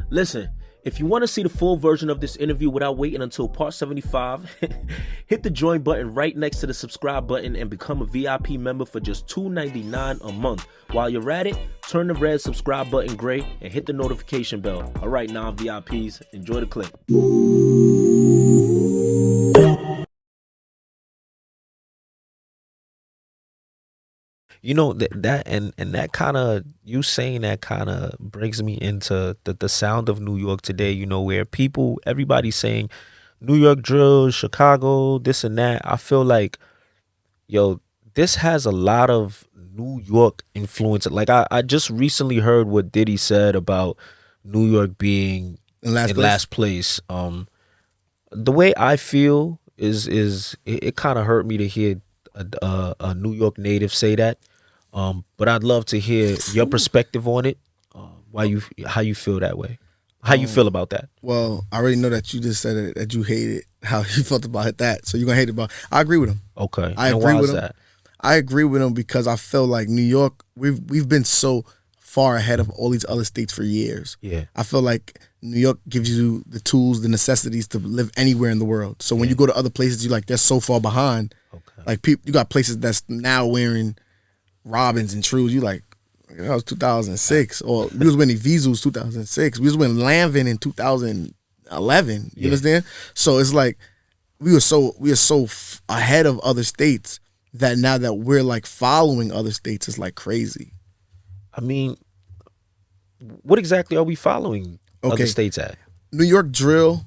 Listen, if you want to see the full version of this interview without waiting until part 75, hit the join button right next to the subscribe button and become a VIP member for just $2.99 a month. While you're at it, turn the red subscribe button gray and hit the notification bell. All right, now VIPs, enjoy the clip. You know that and that kind of you saying that kind of brings me into the sound of New York today. You know, where everybody's saying New York drill, Chicago, this and that. I feel like, yo, this has a lot of New York influence. Like I just recently heard what Diddy said about New York being In last in place. last place. The way I feel is it kind of hurt me to hear a New York native say that. But I'd love to hear your perspective on it. Why you how you feel that way? How you feel about that? Well, I already know that you just said it, that you hated how you felt about that. So you're gonna hate it about. I agree with him. Okay, I and agree why with is him. that? I agree with him because I feel like New York, we've been so far ahead of all these other states for years. Yeah, I feel like New York gives you the tools, the necessities to live anywhere in the world. So when yeah. you go to other places, you like they're so far behind. Okay. Like people, you got places that's now wearing Robins and Trues. You like that was 2006, or we was winning Visus 2006. We was winning Lanvin in 2011. You Yeah. understand? So it's like we are so ahead of other states that now that we're like following other states is like crazy. I mean, what exactly are we following other Okay, states at? New York drill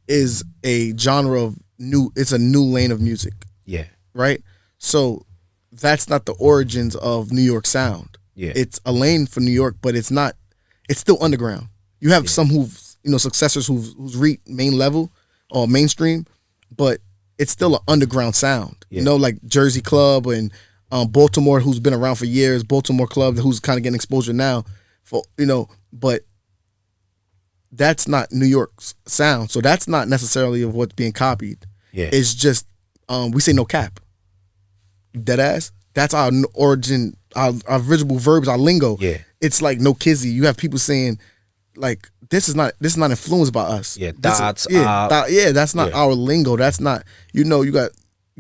is a genre of new. It's a new lane of music, Yeah, right? So that's not the origins of New York sound. yeah, It's a lane for New York, but it's not. It's still underground. You have yeah, some who've successors who's reached main level or mainstream, but it's still an underground sound. yeah. Like Jersey Club and Baltimore, who's been around for years. Baltimore Club, who's kind of getting exposure now, but that's not New York's sound. So that's not necessarily of what's being copied. Yeah. It's just we say no cap, dead ass. That's our origin, our visible verbs, our lingo. Yeah. It's like no kizzy. You have people saying like this is not influenced by us. Yeah, This is, dots, yeah, yeah. That's not yeah, our lingo. That's not you got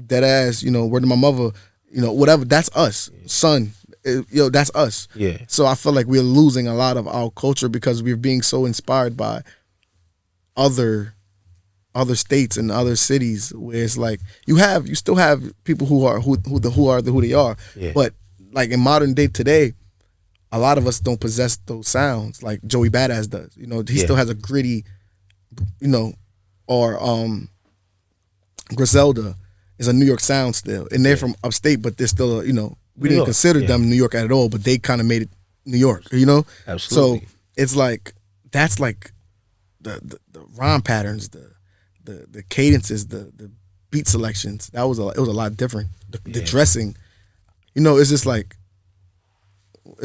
dead ass. Word to my mother. Whatever. That's us, son. That's us. yeah, So I feel like we're losing a lot of our culture because we're being so inspired by other states and other cities where it's like you still have people who are who they are, yeah, but like in modern day today, a lot of us don't possess those sounds like Joey Badass does. He yeah, still has a gritty, or Griselda is a New York sound still, and they're yeah. from upstate, but they're still we New didn't York. consider Yeah, them New York at all, but they kind of made it New York. So absolutely. it's like that's like the rhyme patterns, the cadences, the beat selections. It was a lot different. The Yeah, dressing, it's just like it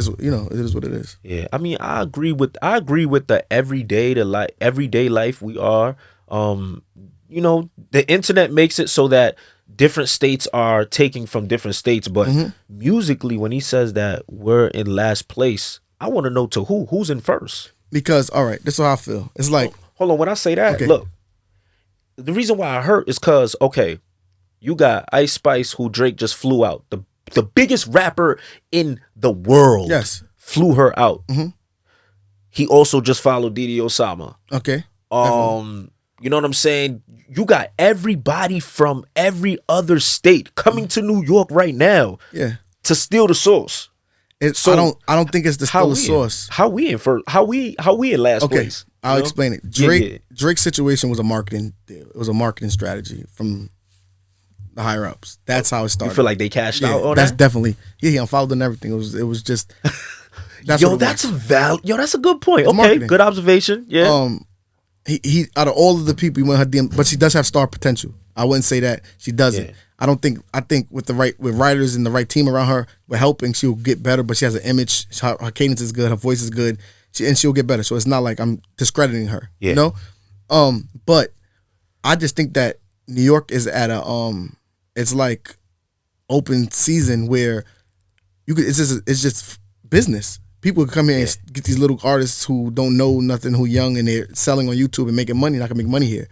is what it is. yeah. I mean, I agree with the everyday life we are. The internet makes it so that different states are taking from different states, but Hmm. musically, when he says that we're in last place, I want to know to who's in first. Because all right, this is how I feel. It's like Hold on, when I say that, okay, look, the reason why I hurt is because okay, you got Ice Spice, who Drake just flew out, the biggest rapper in the world, yes, flew her out. hmm He also just followed Diddy Osama. okay, definitely, You know what I'm saying? You got everybody from every other state coming to New York right now yeah. to steal the source. I So don't think it's the how still the we in, source. how we in first? How we in last Okay, place? I'll You know? explain it. Yeah, yeah, Drake's situation was a marketing deal. It was a marketing strategy from the higher ups. That's how it you started. feel like they cashed Yeah, out on that's that? definitely he unfollowed and everything. It was just that's Yo, what it that's was. Yo, that's a good point. It's Okay, marketing. good observation. Yeah, He out of all of the people, he went her DM, but she does have star potential. I wouldn't say that she doesn't. yeah, I think with writers and the right team around her, with helping, she'll get better. But she has an image. Her cadence is good. Her voice is good. And she'll get better. So it's not like I'm discrediting her. yeah, But I just think that New York is at a it's like open season where it's just business. People can come here Yeah. and get these little artists who don't know nothing, who young, and they're selling on YouTube and making money. Not gonna make money here.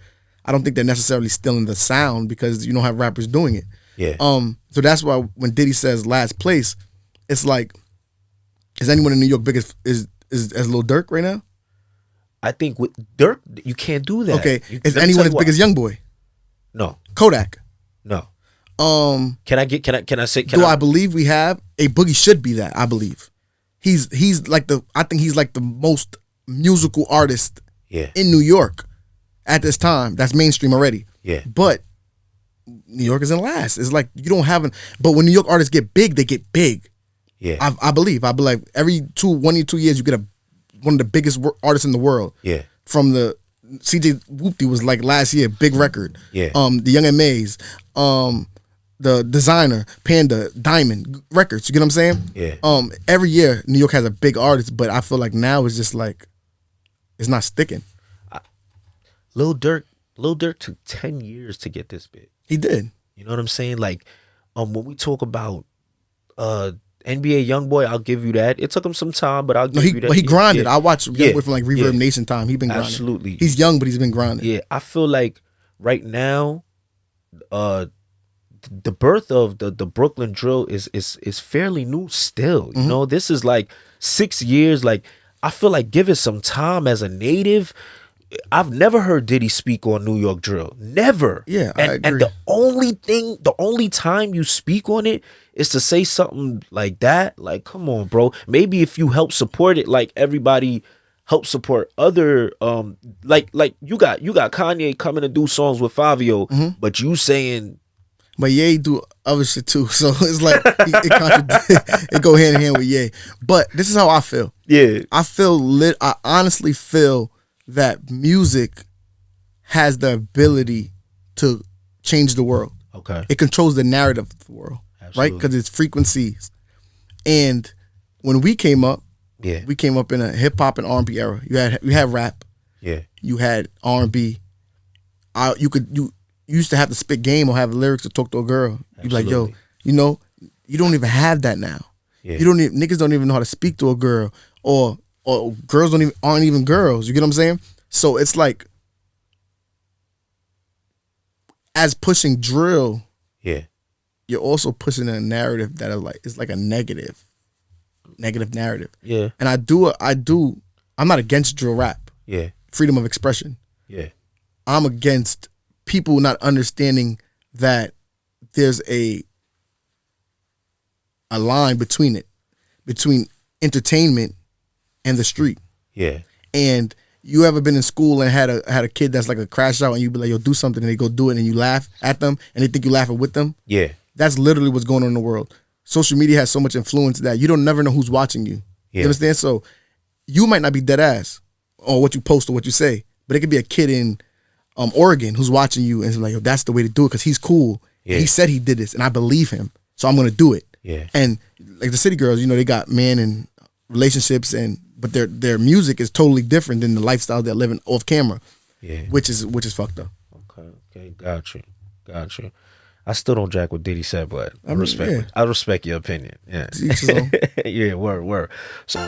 I don't think they're necessarily stealing the sound because you don't have rappers doing it. Yeah. So that's why when Diddy says last place, it's like, is anyone in New York big as Lil Durk right now? I think with Dirk, you can't do that. Okay, is Let me anyone tell as you big why. as Youngboy? No, Kodak. no. Um, Can I say? do I believe we have a Boogie should be that? I believe he's like I think he's like the most musical artist Yeah, in New York at this time. That's mainstream already. yeah, But New York is in last. It's like you don't have an. But when New York artists get big, they get big. yeah, I believe. I believe every 1 or 2 years you get one of the biggest artists in the world. yeah, From the CJ Whoopty was like last year, big record. yeah. The Young and Maze, the Designer, Panda, Diamond records. You get what I'm saying? Yeah. Every year New York has a big artist, but I feel like now it's just like it's not sticking. Lil Durk took 10 years to get this big. He did. You know what I'm saying? Like, when we talk about NBA YoungBoy, I'll give you that. It took him some time, but I'll No, give you that. but he grinded. Yeah. I watched Yeah. Youngboy from like Reverb Yeah. Nation time. He been grinding. Absolutely. He's young, but he's been grinding. Yeah, I feel like right now, the birth of the Brooklyn drill is fairly new still. You know, this is like 6 years. Like, I feel like give it some time as a native. I've never heard Diddy speak on New York drill. Never. Yeah, I and agree. the only time you speak on it is to say something like that. Like, come on, bro. Maybe if you help support it, like everybody help support other like you got Kanye coming to do songs with Fabio, but you saying But Ye do other shit too, so it's like it go hand in hand with Ye. But this is how I feel. yeah, I honestly feel that music has the ability to change the world. okay, It controls the narrative of the world, right? Absolutely. Because it's frequencies. And when we came up yeah, in a hip hop and R&B era. You had rap, yeah, you had R&B. You used to have to spit game or have lyrics to talk to a girl. You'd be like, yo, Absolutely. you don't even have that now. yeah, Niggas don't even know how to speak to a girl, or girls aren't even girls. You get what I'm saying? So it's like, as pushing drill, yeah, you're also pushing a narrative that is like a negative narrative. yeah, And I'm not against drill rap, yeah, freedom of expression. yeah, I'm against people not understanding that there's a line between entertainment and the street. yeah, And you ever been in school and had a kid that's like a crash out and you be like, yo, do something, and they go do it and you laugh at them and they think you laughing with them? yeah, That's literally what's going on in the world. Social media has so much influence that you don't never know who's watching you. Yeah. You understand? So you might not be dead ass on what you post or what you say, but it could be a kid in Oregon who's watching you and is like, yo, that's the way to do it because he's cool. Yeah. He said he did this and I believe him, so I'm gonna do it. yeah, And like the city girls, they got man and relationships, but their music is totally different than the lifestyle they're living off camera, yeah. which is fucked up. Okay, got you. I still don't jack what Diddy said, but I mean, respect. yeah. I respect your opinion. Yeah, To each his own. yeah. Word. So